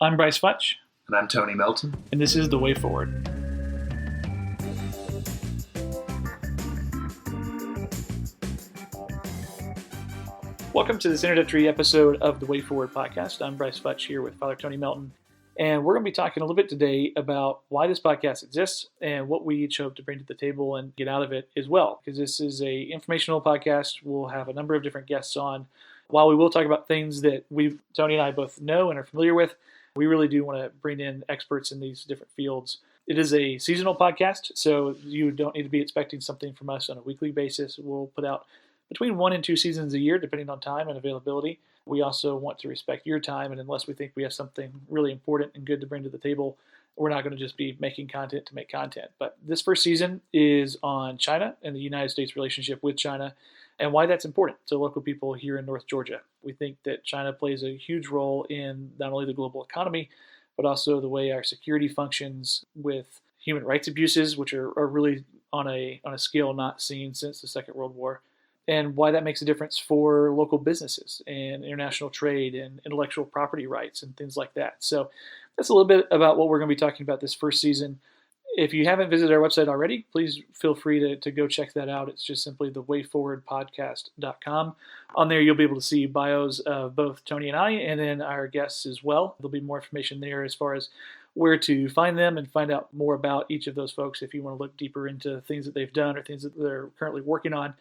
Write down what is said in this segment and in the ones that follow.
I'm Bryce Futch. And I'm Tony Melton. And this is The Way Forward. Welcome to this introductory episode of The Way Forward podcast. I'm Bryce Futch here with Father Tony Melton. And we're going to be talking a little bit today about why this podcast exists and what we each hope to bring to the table and get out of it as well. Because this is a informational podcast. We'll have a number of different guests on. While we will talk about things that Tony and I both know and are familiar with, we really do want to bring in experts in these different fields. It is a seasonal podcast, so you don't need to be expecting something from us on a weekly basis. We'll put out between 1 and 2 seasons a year, depending on time and availability. We also want to respect your time, and unless we think we have something really important and good to bring to the table, we're not going to just be making content to make content. But this first season is on China and the United States relationship with China and why that's important to local people here in North Georgia. We think that China plays a huge role in not only the global economy, but also the way our security functions with human rights abuses, which are really on a scale not seen since the Second World War, and why that makes a difference for local businesses and international trade and intellectual property rights and things like that. So that's a little bit about what we're going to be talking about this first season. If you haven't visited our website already, please feel free to go check that out. It's just simply thewayforwardpodcast.com. On there, you'll be able to see bios of both Tony and I, and then our guests as well. There'll be more information there as far as where to find them and find out more about each of those folks if you want to look deeper into things that they've done or things that they're currently working on.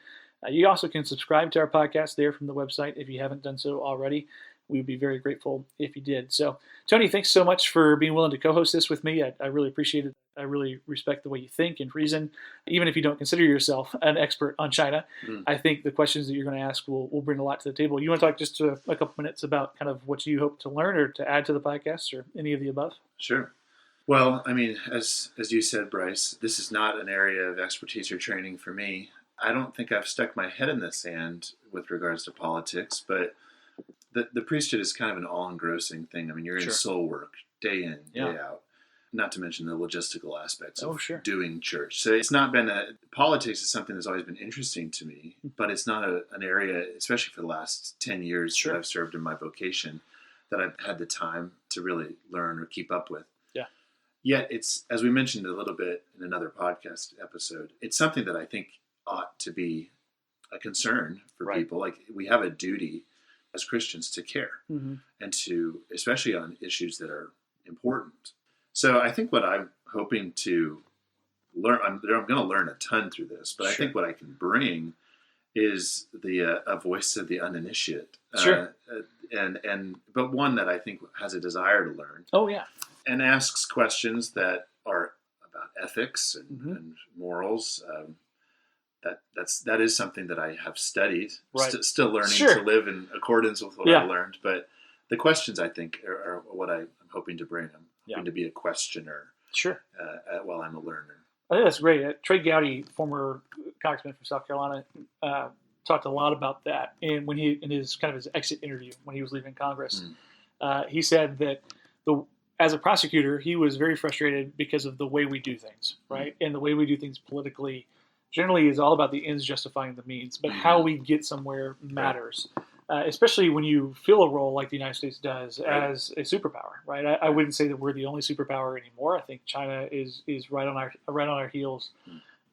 You also can subscribe to our podcast there from the website if you haven't done so already. We would be very grateful if you did. So, Tony, thanks so much for being willing to co-host this with me. I really appreciate it. I really respect the way you think and reason. Even if you don't consider yourself an expert on China, I think the questions that you're going to ask will bring a lot to the table. You want to talk just a couple minutes about kind of what you hope to learn or to add to the podcast or any of the above? Sure. Well, I mean, as you said, Bryce, this is not an area of expertise or training for me. I don't think I've stuck my head in the sand with regards to politics, but the priesthood is kind of an all-engrossing thing. I mean, you're in soul work day in, day out, not to mention the logistical aspects of doing church. So it's not been politics is something that's always been interesting to me, but it's not an area, especially for the last 10 years that I've served in my vocation, that I've had the time to really learn or keep up with. Yeah. Yet it's, as we mentioned a little bit in another podcast episode, it's something that I think ought to be a concern for people. Like, we have a duty as Christians to care and to, especially on issues that are important. So I think what I'm hoping to learn, I'm going to learn a ton through this, but I think what I can bring is a voice of the uninitiate. But one that I think has a desire to learn. Oh yeah. And asks questions that are about ethics and morals. That is something that I have studied, still learning to live in accordance with what I learned. But the questions, I think, are what I'm hoping to bring. I'm hoping to be a questioner while I'm a learner. I think that's great. Trey Gowdy, former congressman from South Carolina, talked a lot about that. And when he, in his exit interview when he was leaving Congress, he said that as a prosecutor, he was very frustrated because of the way we do things, right? And the way we do things politically generally is all about the ends justifying the means, but how we get somewhere matters, especially when you fill a role like the United States does as a superpower, right? I wouldn't say that we're the only superpower anymore. I think China is right on our heels.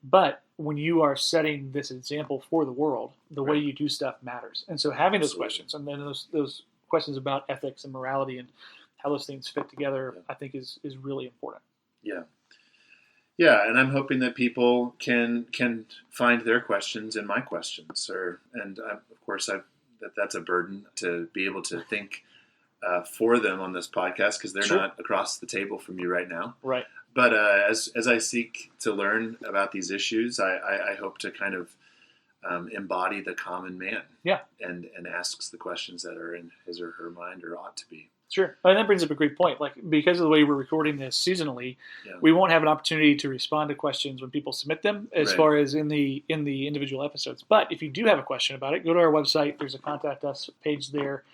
But when you are setting this example for the world, the way you do stuff matters. And so having those questions, and then those questions about ethics and morality and how those things fit together, I think is really important. Yeah. Yeah, and I'm hoping that people can find their questions in my questions, that's a burden to be able to think for them on this podcast because they're not across the table from you right now. Right. But as I seek to learn about these issues, I hope to kind of embody the common man. Yeah. And asks the questions that are in his or her mind or ought to be. Sure. And that brings up a great point. Like, because of the way we're recording this seasonally, we won't have an opportunity to respond to questions when people submit them as far as in the individual episodes. But if you do have a question about it, go to our website. There's a contact us page there.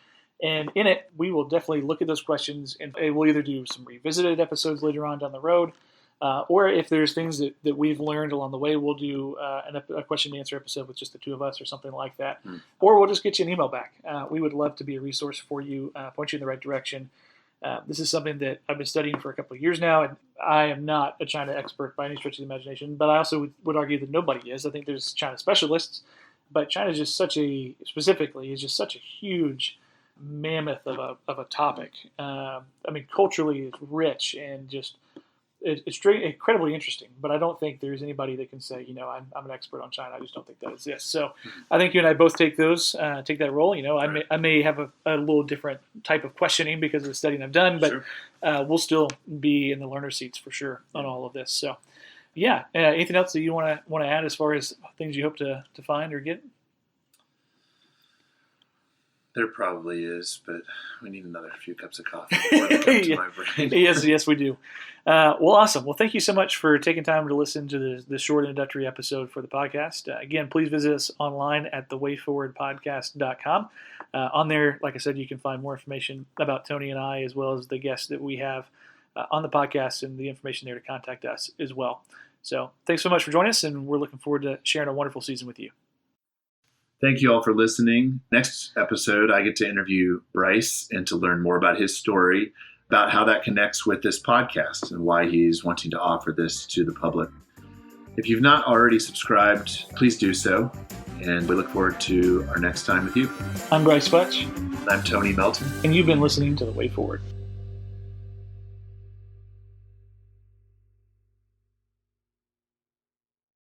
And in it, we will definitely look at those questions, and we'll either do some revisited episodes later on down the road, or if there's things that we've learned along the way, we'll do a question and answer episode with just the two of us or something like that. Or we'll just get you an email back. We would love to be a resource for you, point you in the right direction. This is something that I've been studying for a couple of years now, and I am not a China expert by any stretch of the imagination, but I also would argue that nobody is. I think there's China specialists, but China is just such a huge mammoth of a topic. Culturally, it's rich and just it's incredibly interesting. But I don't think there's anybody that can say, I'm an expert on China. I just don't think that exists. So I think you and I both take that role. I may have a little different type of questioning because of the studying I've done, but sure. We'll still be in the learner seats for sure on all of this. So yeah, anything else that you want to add as far as things you hope to find or get? There probably is, but we need another few cups of coffee before they come to my brain. Yes, we do. Well, awesome. Well, thank you so much for taking time to listen to the short introductory episode for the podcast. Again, please visit us online at thewayforwardpodcast.com. On there, like I said, you can find more information about Tony and I, as well as the guests that we have on the podcast and the information there to contact us as well. So thanks so much for joining us, and we're looking forward to sharing a wonderful season with you. Thank you all for listening. Next episode, I get to interview Bryce and to learn more about his story, about how that connects with this podcast and why he's wanting to offer this to the public. If you've not already subscribed, please do so. And we look forward to our next time with you. I'm Bryce Futch. I'm Tony Melton. And you've been listening to The Way Forward.